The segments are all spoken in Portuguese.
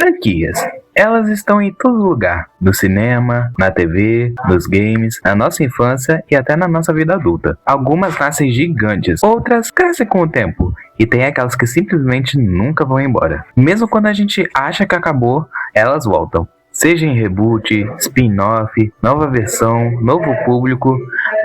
Franquias. Elas estão em todo lugar, no cinema, na TV, nos games, na nossa infância e até na nossa vida adulta. Algumas nascem gigantes, outras crescem com o tempo, e tem aquelas que simplesmente nunca vão embora. Mesmo quando a gente acha que acabou, elas voltam. Seja em reboot, spin-off, nova versão, novo público,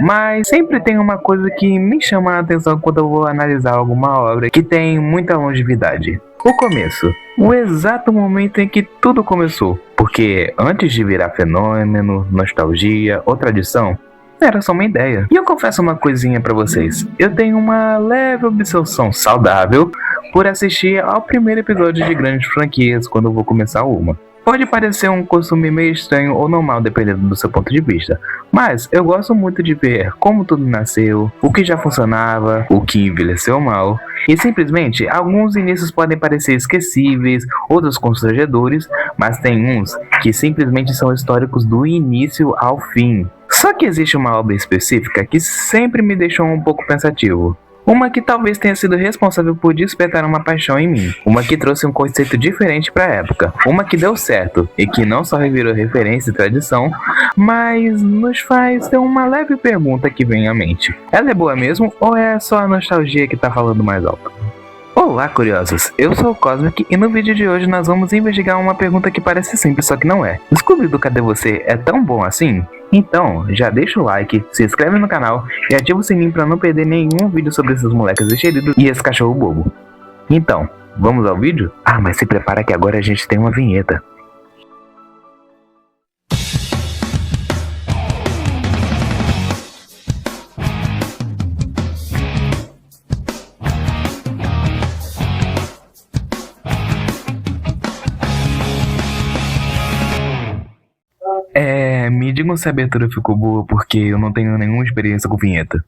mas sempre tem uma coisa que me chama a atenção quando eu vou analisar alguma obra que tem muita longevidade. O começo. O exato momento em que tudo começou. Porque antes de virar fenômeno, nostalgia ou tradição, era só uma ideia. E eu confesso uma coisinha pra vocês. Eu tenho uma leve obsessão saudável por assistir ao primeiro episódio de grandes franquias quando eu vou começar uma. Pode parecer um costume meio estranho ou normal dependendo do seu ponto de vista, mas eu gosto muito de ver como tudo nasceu, o que já funcionava, o que envelheceu mal, e simplesmente alguns inícios podem parecer esquecíveis, outros constrangedores, mas tem uns que simplesmente são históricos do início ao fim. Só que existe uma obra específica que sempre me deixou um pouco pensativo. Uma que talvez tenha sido responsável por despertar uma paixão em mim. Uma que trouxe um conceito diferente para a época. Uma que deu certo e que não só revirou referência e tradição, mas nos faz ter uma leve pergunta que vem à mente. Ela é boa mesmo ou é só a nostalgia que tá falando mais alto? Olá, curiosos! Eu sou o Cosmic e no vídeo de hoje nós vamos investigar uma pergunta que parece simples, só que não é. Scooby-Doo Cadê Você é tão bom assim? Então, já deixa o like, se inscreve no canal e ativa o sininho pra não perder nenhum vídeo sobre esses moleques enxeridos e esse cachorro bobo. Então, vamos ao vídeo? Ah, mas se prepara que agora a gente tem uma vinheta. Me digam se a abertura ficou boa porque eu não tenho nenhuma experiência com vinheta.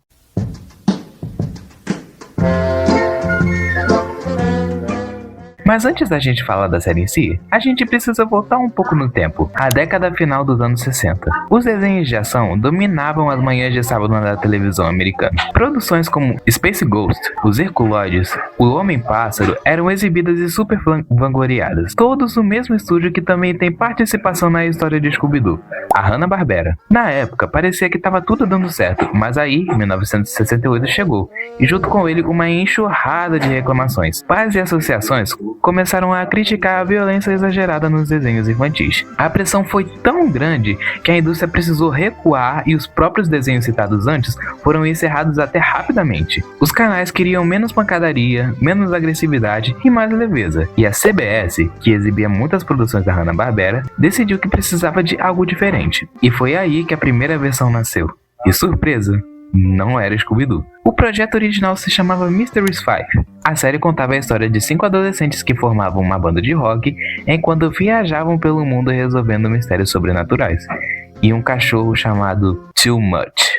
Mas antes da gente falar da série em si, a gente precisa voltar um pouco no tempo, a década final dos anos 60. Os desenhos de ação dominavam as manhãs de sábado na televisão americana. Produções como Space Ghost, Os Herculoides, O Homem-Pássaro eram exibidas e super vangloriadas. Todos no mesmo estúdio que também tem participação na história de Scooby-Doo, a Hanna-Barbera. Na época, parecia que estava tudo dando certo, mas aí, 1968 chegou, e junto com ele uma enxurrada de reclamações. Pais e associações começaram a criticar a violência exagerada nos desenhos infantis. A pressão foi tão grande que a indústria precisou recuar e os próprios desenhos citados antes foram encerrados até rapidamente. Os canais queriam menos pancadaria, menos agressividade e mais leveza. E a CBS, que exibia muitas produções da Hanna-Barbera, decidiu que precisava de algo diferente. E foi aí que a primeira versão nasceu. E surpresa! Não era Scooby-Doo. O projeto original se chamava Mysteries 5. A série contava a história de 5 adolescentes que formavam uma banda de rock enquanto viajavam pelo mundo resolvendo mistérios sobrenaturais. E um cachorro chamado Too Much.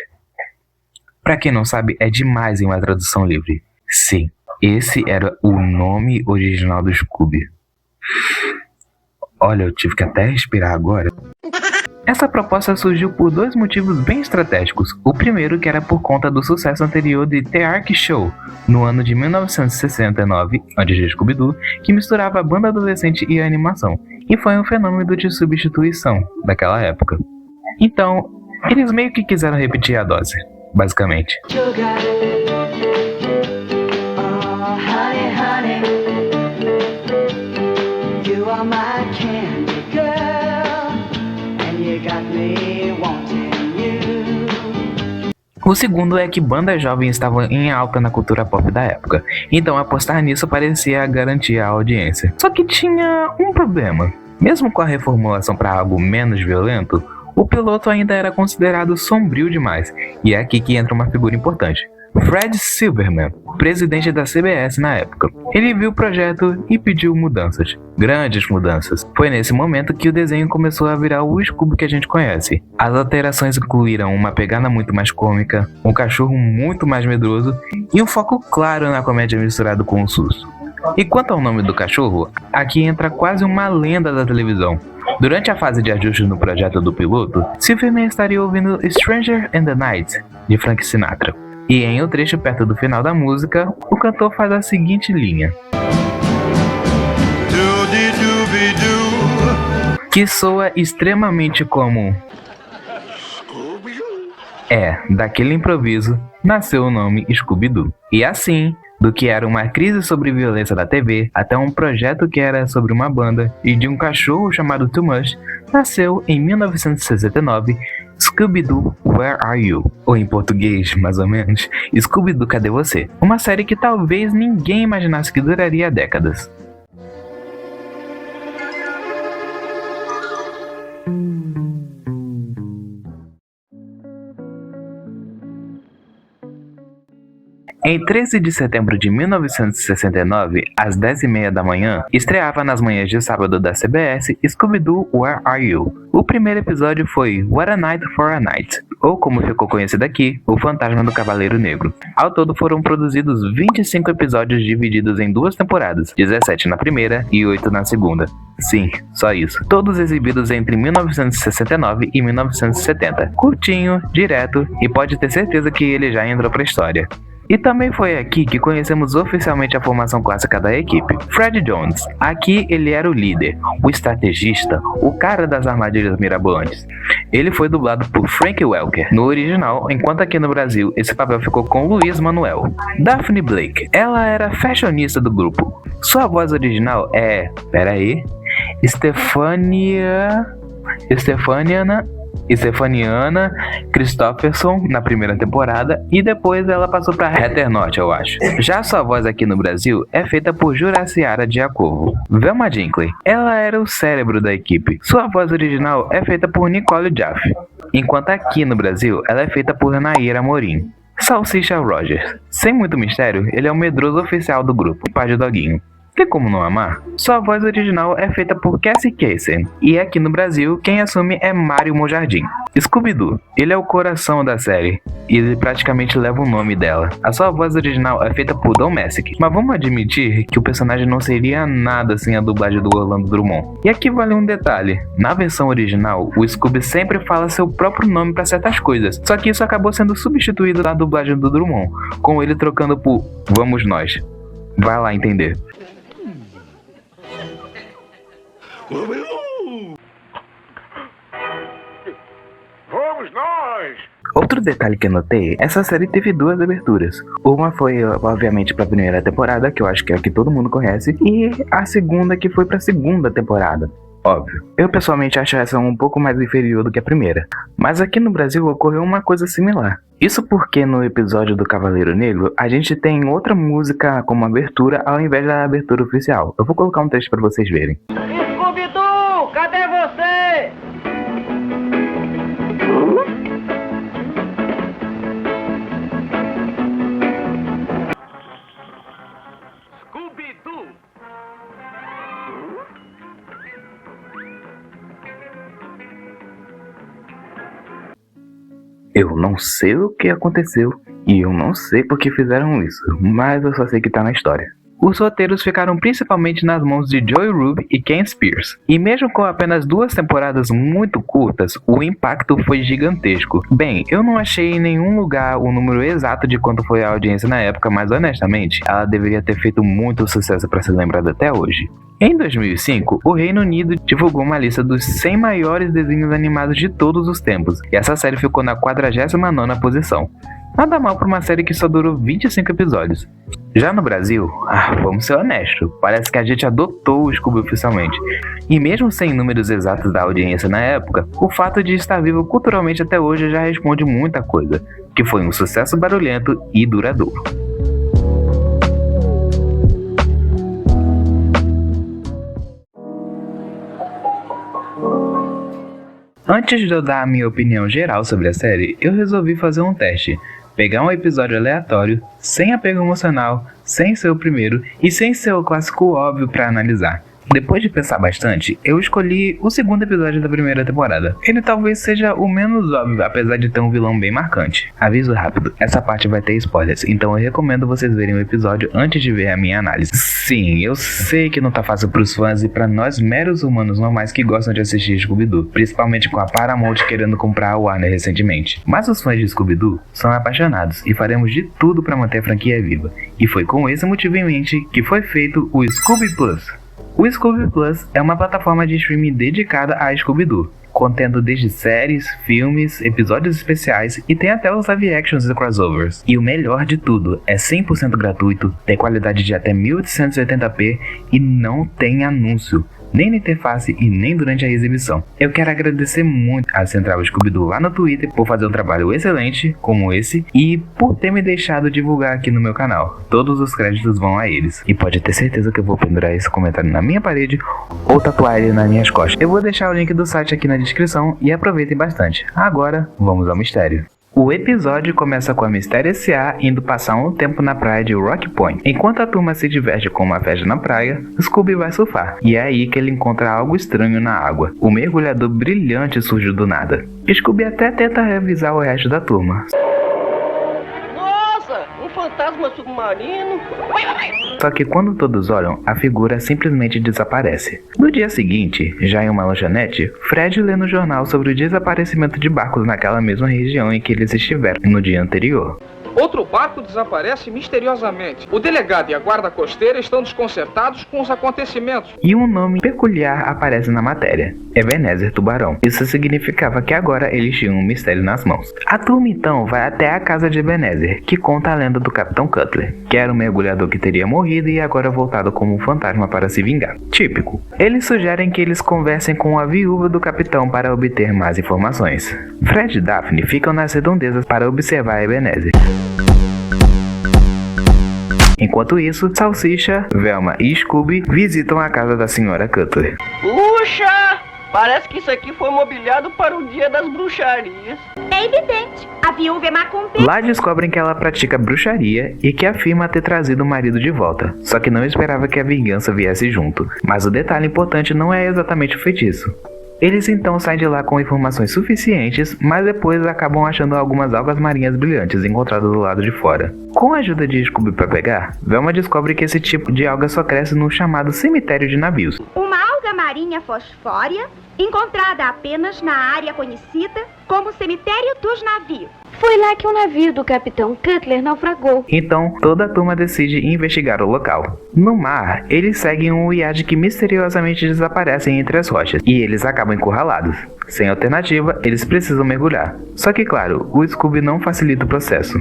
Pra quem não sabe, é demais em uma tradução livre. Sim, esse era o nome original do Scooby. Olha, eu tive que até respirar agora. Essa proposta surgiu por dois motivos bem estratégicos. O primeiro que era por conta do sucesso anterior de The Ark Show, no ano de 1969, antes de Scooby-Doo, que misturava a banda adolescente e a animação, e foi um fenômeno de substituição daquela época. Então, eles meio que quiseram repetir a dose, basicamente. O segundo é que bandas jovens estavam em alta na cultura pop da época, então apostar nisso parecia garantir a audiência. Só que tinha um problema. Mesmo com a reformulação para algo menos violento, o piloto ainda era considerado sombrio demais, e é aqui que entra uma figura importante. Fred Silverman, presidente da CBS na época. Ele viu o projeto e pediu mudanças. Grandes mudanças. Foi nesse momento que o desenho começou a virar o Scooby que a gente conhece. As alterações incluíram uma pegada muito mais cômica, um cachorro muito mais medroso e um foco claro na comédia misturado com o susto. E quanto ao nome do cachorro, aqui entra quase uma lenda da televisão. Durante a fase de ajustes no projeto do piloto, Silverman estaria ouvindo Stranger in the Night, de Frank Sinatra. E em um trecho perto do final da música, o cantor faz a seguinte linha. Scooby-Doo, que soa extremamente como... daquele improviso, nasceu o nome Scooby-Doo. E assim, do que era uma crise sobre violência da TV, até um projeto que era sobre uma banda, e de um cachorro chamado Too Much, nasceu em 1969 Scooby-Doo, Where Are You? Ou em português, mais ou menos, Scooby-Doo, Cadê Você? Uma série que talvez ninguém imaginasse que duraria décadas. Em 13 de setembro de 1969, às 10h30 da manhã, estreava nas manhãs de sábado da CBS Scooby-Doo, Where Are You? O primeiro episódio foi What a Night for a Night, ou como ficou conhecido aqui, O Fantasma do Cavaleiro Negro. Ao todo foram produzidos 25 episódios divididos em 2 temporadas, 17 na primeira e 8 na segunda. Sim, só isso. Todos exibidos entre 1969 e 1970. Curtinho, direto, e pode ter certeza que ele já entrou pra história. E também foi aqui que conhecemos oficialmente a formação clássica da equipe. Fred Jones. Aqui ele era o líder, o estrategista, o cara das armadilhas mirabolantes. Ele foi dublado por Frank Welker no original, enquanto aqui no Brasil esse papel ficou com Luiz Manuel. Daphne Blake. Ela era fashionista do grupo. Sua voz original é... Stefaniana Christopherson na primeira temporada e depois ela passou para Heather North, eu acho. Já sua voz aqui no Brasil é feita por Juraciara Giacomo. Velma Dinkley. Ela era o cérebro da equipe. Sua voz original é feita por Nicole Jaffe, enquanto aqui no Brasil ela é feita por Naira Amorim. Salsicha Rogers. Sem muito mistério, ele é o medroso oficial do grupo, o pai de Doguinho. Tem como não amar? Sua voz original é feita por Cassie Kasem, e aqui no Brasil, quem assume é Mário Monjardim. Scooby-Doo, ele é o coração da série, e ele praticamente leva o nome dela. A sua voz original é feita por Don Messick, mas vamos admitir que o personagem não seria nada sem a dublagem do Orlando Drummond. E aqui vale um detalhe, na versão original, o Scooby sempre fala seu próprio nome para certas coisas, só que isso acabou sendo substituído na dublagem do Drummond, com ele trocando por Vamos Nós. Vai lá entender. Vamos nós! Outro detalhe que eu notei, essa série teve 2 aberturas. Uma foi, obviamente, pra primeira temporada, que eu acho que é a que todo mundo conhece, e a segunda que foi pra segunda temporada. Óbvio. Eu pessoalmente acho essa um pouco mais inferior do que a primeira. Mas aqui no Brasil ocorreu uma coisa similar. Isso porque no episódio do Cavaleiro Negro, a gente tem outra música como abertura ao invés da abertura oficial. Eu vou colocar um trecho pra vocês verem. Scooby-Doo, cadê você? Scooby-Doo! Eu não sei o que aconteceu e eu não sei por que fizeram isso, mas eu só sei que tá na história. Os roteiros ficaram principalmente nas mãos de Joey Rube e Ken Spears. E mesmo com apenas 2 temporadas muito curtas, o impacto foi gigantesco. Bem, eu não achei em nenhum lugar o número exato de quanto foi a audiência na época, mas honestamente, ela deveria ter feito muito sucesso para ser lembrada até hoje. Em 2005, o Reino Unido divulgou uma lista dos 100 maiores desenhos animados de todos os tempos, e essa série ficou na 49ª posição. Nada mal para uma série que só durou 25 episódios. Já no Brasil, vamos ser honestos, parece que a gente adotou o Scooby oficialmente. E mesmo sem números exatos da audiência na época, o fato de estar vivo culturalmente até hoje já responde muita coisa, que foi um sucesso barulhento e duradouro. Antes de eu dar a minha opinião geral sobre a série, eu resolvi fazer um teste. Pegar um episódio aleatório, sem apego emocional, sem ser o primeiro e sem ser o clássico óbvio pra analisar. Depois de pensar bastante, eu escolhi o 2º episódio da primeira temporada. Ele talvez seja o menos óbvio, apesar de ter um vilão bem marcante. Aviso rápido, essa parte vai ter spoilers, então eu recomendo vocês verem o episódio antes de ver a minha análise. Sim, eu sei que não tá fácil pros fãs e pra nós meros humanos normais que gostam de assistir Scooby-Doo, principalmente com a Paramount querendo comprar a Warner recentemente. Mas os fãs de Scooby-Doo são apaixonados e faremos de tudo pra manter a franquia viva. E foi com esse motivo em mente que foi feito o Scooby Plus. O Scooby Plus é uma plataforma de streaming dedicada a Scooby-Doo, contendo desde séries, filmes, episódios especiais e tem até os live actions e crossovers. E o melhor de tudo, é 100% gratuito, tem qualidade de até 1880p e não tem anúncio, nem na interface e nem durante a exibição. Eu quero agradecer muito a Central Scooby-Doo lá no Twitter por fazer um trabalho excelente como esse e por ter me deixado divulgar aqui no meu canal. Todos os créditos vão a eles. E pode ter certeza que eu vou pendurar esse comentário na minha parede ou tatuar ele nas minhas costas. Eu vou deixar o link do site aqui na descrição e aproveitem bastante. Agora, vamos ao mistério. O episódio começa com a Mistério S.A. indo passar um tempo na praia de Rock Point. Enquanto a turma se diverte com uma festa na praia, Scooby vai surfar. E é aí que ele encontra algo estranho na água. O mergulhador brilhante surge do nada. Scooby até tenta revisar o resto da turma. Nossa, um fantasma submarino. Só que quando todos olham, a figura simplesmente desaparece. No dia seguinte, já em uma lanchonete, Fred lê no jornal sobre o desaparecimento de barcos naquela mesma região em que eles estiveram no dia anterior. Outro barco desaparece misteriosamente. O delegado e a guarda costeira estão desconcertados com os acontecimentos. E um nome peculiar aparece na matéria: Ebenezer Tubarão. Isso significava que agora eles tinham um mistério nas mãos. A turma então vai até a casa de Ebenezer, que conta a lenda do Capitão Cutler, que era um mergulhador que teria morrido e agora voltado como um fantasma para se vingar. Típico. Eles sugerem que eles conversem com a viúva do capitão para obter mais informações. Fred e Daphne ficam nas redondezas para observar Ebenezer. Enquanto isso, Salsicha, Velma e Scooby visitam a casa da senhora Cutler. Puxa! Parece que isso aqui foi mobiliado para o dia das bruxarias. É evidente, a viúva é macumbeira. Lá descobrem que ela pratica bruxaria e que afirma ter trazido o marido de volta, só que não esperava que a vingança viesse junto. Mas o detalhe importante não é exatamente o feitiço. Eles então saem de lá com informações suficientes, mas depois acabam achando algumas algas marinhas brilhantes encontradas do lado de fora. Com a ajuda de Scooby para pegar, Velma descobre que esse tipo de alga só cresce no chamado cemitério de navios. Uma alga marinha fosfórea, encontrada apenas na área conhecida como cemitério dos navios. Foi lá que o navio do Capitão Cutler naufragou. Então, toda a turma decide investigar o local. No mar, eles seguem um iate que misteriosamente desaparece entre as rochas, e eles acabam encurralados. Sem alternativa, eles precisam mergulhar. Só que, claro, o Scooby não facilita o processo.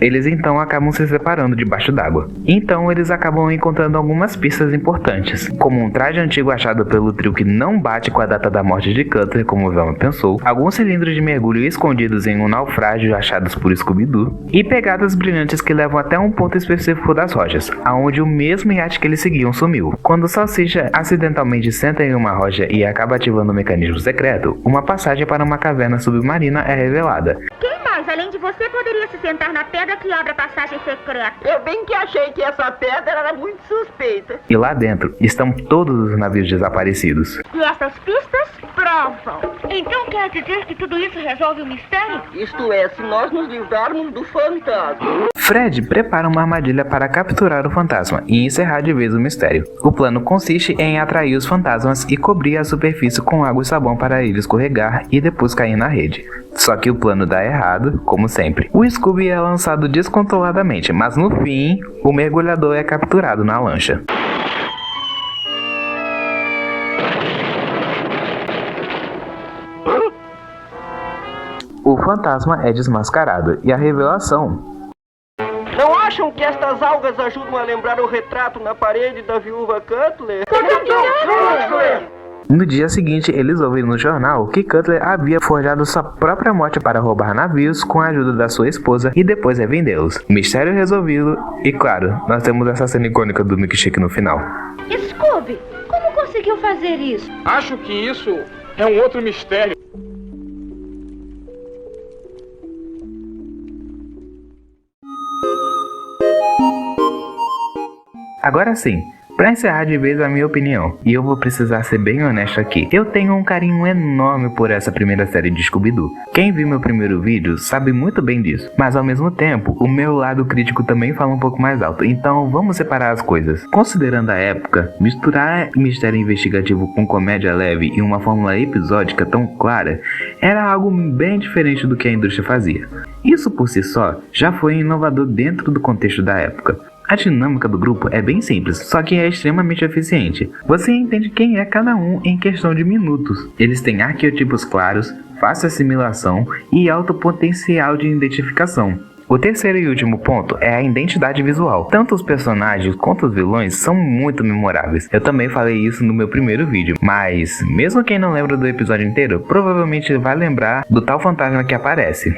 Eles então acabam se separando debaixo d'água. Então eles acabam encontrando algumas pistas importantes, como um traje antigo achado pelo trio que não bate com a data da morte de Cutler, como Velma pensou, alguns cilindros de mergulho escondidos em um naufrágio achados por Scooby-Doo, e pegadas brilhantes que levam até um ponto específico das rochas, aonde o mesmo iate que eles seguiam sumiu. Quando Salsicha acidentalmente senta em uma rocha e acaba ativando o mecanismo secreto, uma passagem para uma caverna submarina é revelada. Quem mais, além de você, poderia se sentar na pedra que abre a passagem secreta? Eu bem que achei que essa pedra era muito suspeita. E lá dentro estão todos os navios desaparecidos. E essas pistas provam. Então quer dizer que tudo isso resolve o mistério? Isto é, se nós nos livrarmos do fantasma. Fred prepara uma armadilha para capturar o fantasma e encerrar de vez o mistério. O plano consiste em atrair os fantasmas e cobrir a superfície com água e sabão para ele escorregar e depois cair na rede. Só que o plano dá errado, como sempre. O Scooby é lançado descontroladamente, mas no fim, o mergulhador é capturado na lancha. O fantasma é desmascarado e a revelação... Não acham que estas algas ajudam a lembrar o retrato na parede da viúva Cutler? No dia seguinte, eles ouvem no jornal que Cutler havia forjado sua própria morte para roubar navios com a ajuda da sua esposa e depois revendê-los. Mistério resolvido e, claro, nós temos essa cena icônica do milkshake no final. Scooby, como conseguiu fazer isso? Acho que isso é um outro mistério. Agora sim, pra encerrar de vez a minha opinião, e eu vou precisar ser bem honesto aqui, eu tenho um carinho enorme por essa primeira série de Scooby-Doo. Quem viu meu primeiro vídeo sabe muito bem disso, mas ao mesmo tempo, o meu lado crítico também fala um pouco mais alto, então vamos separar as coisas. Considerando a época, misturar mistério investigativo com comédia leve e uma fórmula episódica tão clara, era algo bem diferente do que a indústria fazia. Isso por si só já foi inovador dentro do contexto da época. A dinâmica do grupo é bem simples, só que é extremamente eficiente. Você entende quem é cada um em questão de minutos. Eles têm arquetipos claros, fácil assimilação e alto potencial de identificação. O terceiro e último ponto é a identidade visual. Tanto os personagens quanto os vilões são muito memoráveis. Eu também falei isso no meu primeiro vídeo, mas mesmo quem não lembra do episódio inteiro, provavelmente vai lembrar do tal fantasma que aparece.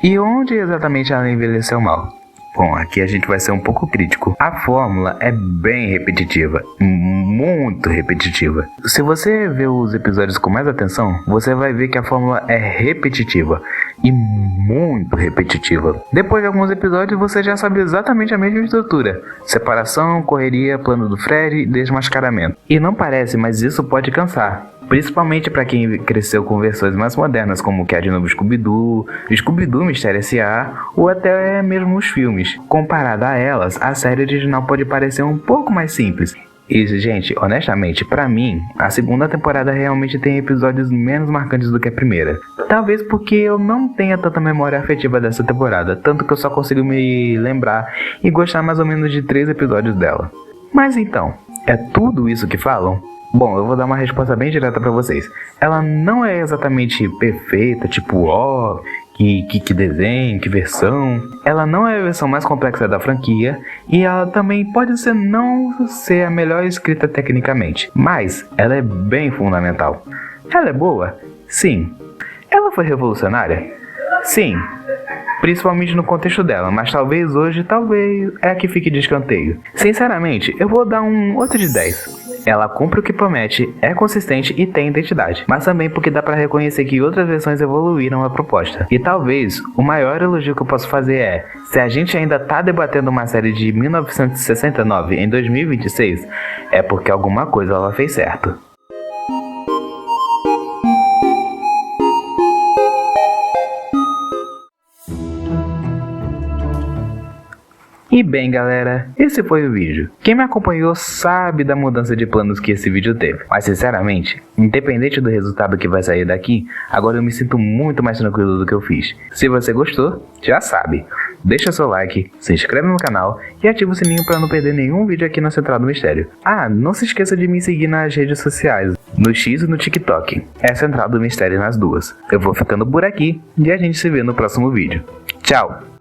E onde exatamente ela envelheceu mal? Bom, aqui a gente vai ser um pouco crítico. A fórmula é bem repetitiva, muito repetitiva. Se você ver os episódios com mais atenção, você vai ver que a fórmula é repetitiva e muito repetitiva. Depois de alguns episódios, você já sabe exatamente a mesma estrutura: separação, correria, plano do Fred e desmascaramento. E não parece, mas isso pode cansar. Principalmente para quem cresceu com versões mais modernas, como o que é de novo Scooby-Doo Mistério S.A. ou até mesmo os filmes. Comparada a elas, a série original pode parecer um pouco mais simples. E, gente, honestamente, pra mim, a segunda temporada realmente tem episódios menos marcantes do que a primeira. Talvez porque eu não tenha tanta memória afetiva dessa temporada, tanto que eu só consigo me lembrar e gostar mais ou menos de 3 episódios dela. Mas então, é tudo isso que falam? Bom, eu vou dar uma resposta bem direta pra vocês. Ela não é exatamente perfeita, tipo, que desenho, que versão. Ela não é a versão mais complexa da franquia e ela também pode não ser a melhor escrita tecnicamente, mas ela é bem fundamental. Ela é boa? Sim. Ela foi revolucionária? Sim. Principalmente no contexto dela, mas talvez é a que fique de escanteio. Sinceramente, eu vou dar um 8 de 10. Ela cumpre o que promete, é consistente e tem identidade, mas também porque dá pra reconhecer que outras versões evoluíram a proposta. E talvez o maior elogio que eu posso fazer é: se a gente ainda tá debatendo uma série de 1969 em 2026, é porque alguma coisa ela fez certo. E bem, galera, esse foi o vídeo. Quem me acompanhou sabe da mudança de planos que esse vídeo teve. Mas sinceramente, independente do resultado que vai sair daqui, agora eu me sinto muito mais tranquilo do que eu fiz. Se você gostou, já sabe, deixa seu like, se inscreve no canal e ativa o sininho para não perder nenhum vídeo aqui na Central do Mistério. Ah, não se esqueça de me seguir nas redes sociais, no X e no TikTok. É Central do Mistério nas duas. Eu vou ficando por aqui e a gente se vê no próximo vídeo. Tchau!